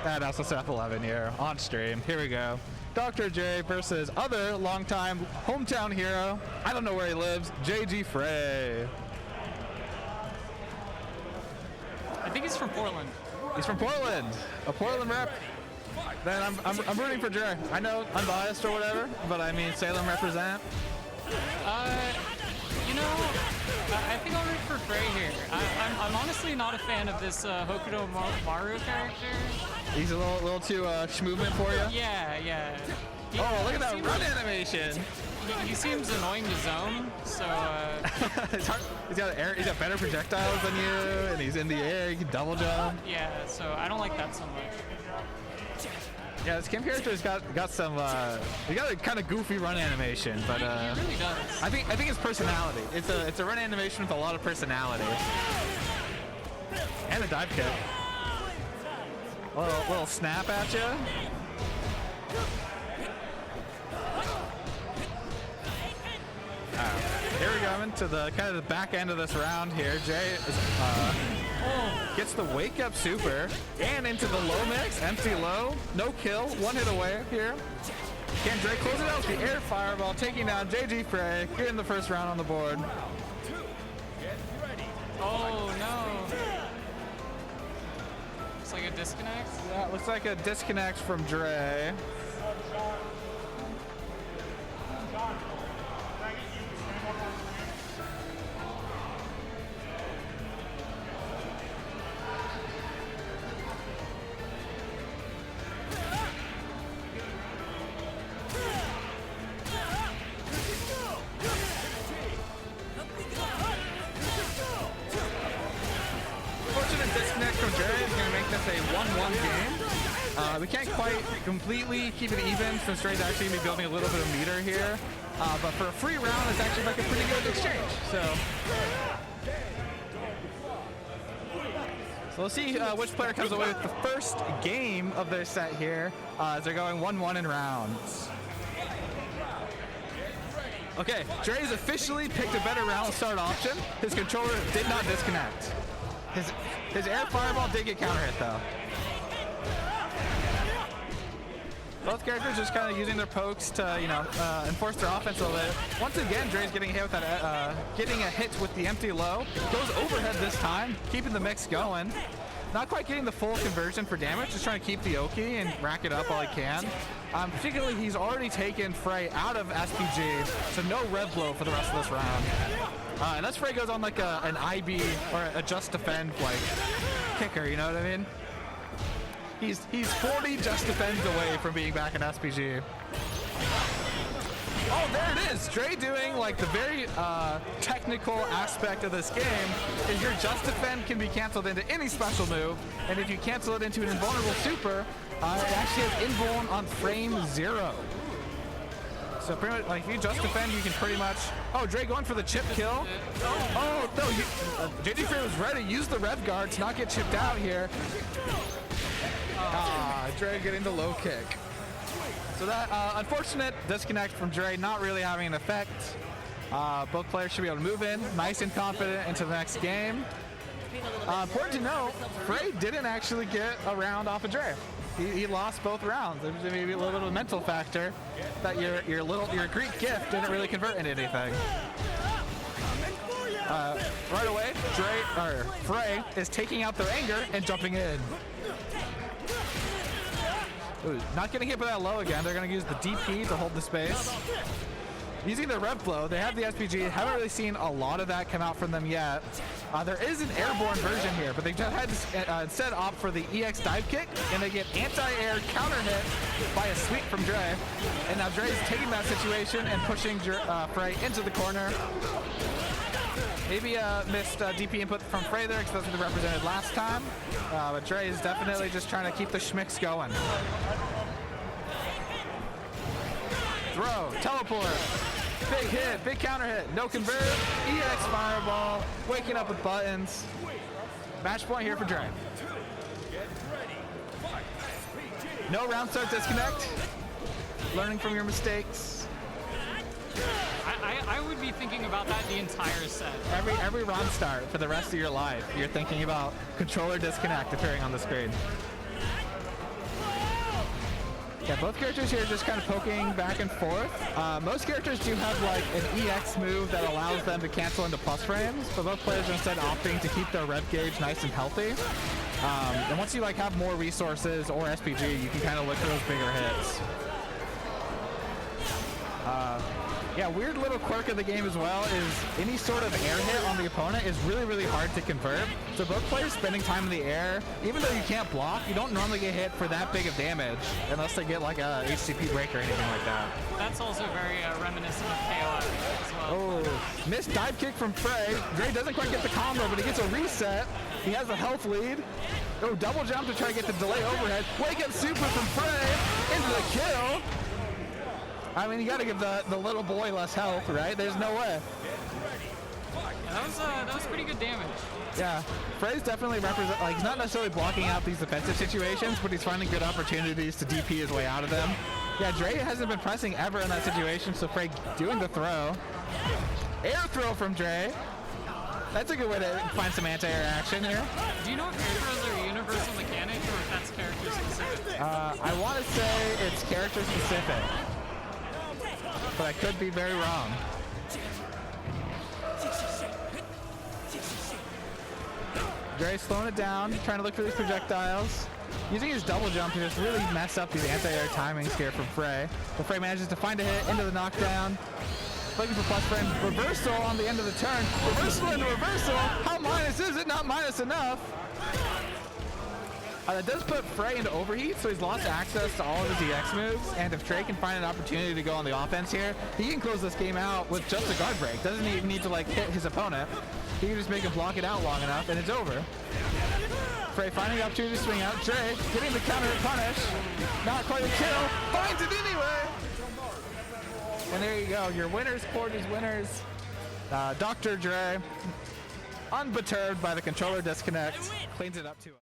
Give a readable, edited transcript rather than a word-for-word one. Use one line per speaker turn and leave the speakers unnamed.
at SSF11 here on stream. Here we go. Dr. J versus other longtime hometown hero. I don't know where he lives. JGFrey.
I think he's from Portland.
He's from Portland. A Portland rep. Then I'm rooting for Dre. I know unbiased or whatever, but I mean Salem represent.
You know, I think I'll root for Frey here. I'm honestly not a fan of this Hokutomaru character.
He's a little too schmovement for you?
Yeah.
Oh, look at that run animation!
He seems annoying to zone, so
he's got better projectiles than you, and he's in the air, he can double jump.
Yeah, so I don't like that so much.
Yeah, this Kim character's got some he got a kind of goofy run animation, but
he really does.
I think it's personality. It's a run animation with a lot of personality. And a dive kick. A little snap at you. Here we go into the kind of the back end of this round here. Jay is, gets the wake up super and into the low mix, empty low, no kill, one hit away here. Can Dre close it out with the air fireball, taking down JGFrey here in the first round on the board.
Oh no! Looks like a disconnect.
Yeah, it looks like a disconnect from Dre. Disconnect from Jerry is going to make this a 1-1 game. We can't quite completely keep it even since Dre's actually going to be building a little bit of meter here. But for a free round, it's actually like a pretty good exchange. So we'll see which player comes away with the first game of their set here as they're going 1-1 in rounds. Okay, Dre's officially picked a better round start option. His controller did not disconnect. His air fireball did get counter hit though. Both characters just kind of using their pokes to, enforce their offense a little bit. Once again, Dre's getting hit with that, getting a hit with the empty low. Goes overhead this time, keeping the mix going. Not quite getting the full conversion for damage, just trying to keep the Oki and rack it up while he can. Particularly, he's already taken Frey out of SPG, so no rev blow for the rest of this round. Unless Frey goes on like an IB or a just defend like kicker, you know what I mean? He's 40 just defends away from being back in SPG. Oh, there it is. Dre doing like the very technical aspect of this game is your just defend can be canceled into any special move, and if you cancel it into an invulnerable super, it actually has invuln on frame 0. So pretty much, like if you just defend, you can pretty much. Oh, Dre going for the chip kill. Oh no, JGFrey was ready. Use the rev guard to not get chipped out here. Dre getting the low kick. So that unfortunate disconnect from Dre, not really having an effect. Both players should be able to move in, nice and confident into the next game. Important to note, Frey didn't actually get a round off of Dre. He lost both rounds. There's maybe a little bit of a mental factor that your Greek gift didn't really convert into anything. Right away, Frey is taking out their anger and jumping in. Ooh, not getting hit by that low again. They're going to use the DP to hold the space. Using the rev flow, they have the SPG. Haven't really seen a lot of that come out from them yet. There is an airborne version here, but they just had to instead opt for the EX dive kick, and they get anti-air counter hit by a sweep from Dre. And now Dre's taking that situation and pushing Frey into the corner. Maybe missed DP input from Frey there because that's what they represented last time. But Dre is definitely just trying to keep the schmicks going. Throw, teleport, big hit, big counter hit, no convert, EX fireball, waking up with buttons. Match point here for Dre. No round start disconnect. Learning from your mistakes.
I would be thinking about that the entire set.
Every round start for the rest of your life, you're thinking about controller disconnect appearing on the screen. Yeah, both characters here just kind of poking back and forth. Most characters do have like an EX move that allows them to cancel into plus frames, but both players are instead opting to keep their rev gauge nice and healthy. And once you like have more resources or SPG, you can kind of look for those bigger hits. Yeah, weird little quirk of the game as well is any sort of air hit on the opponent is really, really hard to convert. So both players spending time in the air, even though you can't block, you don't normally get hit for that big of damage unless they get like a HCP break or anything like that.
That's also very reminiscent of KOF as well.
Oh, missed dive kick from Frey. Dre doesn't quite get the combo, but he gets a reset. He has a health lead. Oh, double jump to try to get the delay overhead. Wake up super from Frey into the kill. I mean, you got to give the little boy less health, right? There's no way.
Yeah, that was pretty good damage.
Yeah, Frey's definitely like he's not necessarily blocking out these defensive situations, but he's finding good opportunities to DP his way out of them. Yeah, Dre hasn't been pressing ever in that situation, so Frey doing the throw. Air throw from Dre. That's a good way to find some anti-air action here.
Do you know if air throws are a universal mechanic or if that's character specific?
I want to say it's character specific, but I could be very wrong. Dre's slowing it down, trying to look for these projectiles. Using his double jump to just really mess up these anti-air timings here from Frey. But Frey manages to find a hit into the knockdown. Looking for plus frame. Reversal on the end of the turn. Reversal into reversal. How minus is it? Not minus enough. That does put Frey into overheat, so he's lost access to all of his EX moves. And if Trey can find an opportunity to go on the offense here, he can close this game out with just a guard break. Doesn't even need to like hit his opponent. He can just make him block it out long enough, and it's over. Frey finding the opportunity to swing out. Dre getting the counter punish. Not quite a kill. Finds it anyway. And there you go. Your winners, quarters winners. Dr. Dre, unperturbed by the controller disconnect, cleans it up too.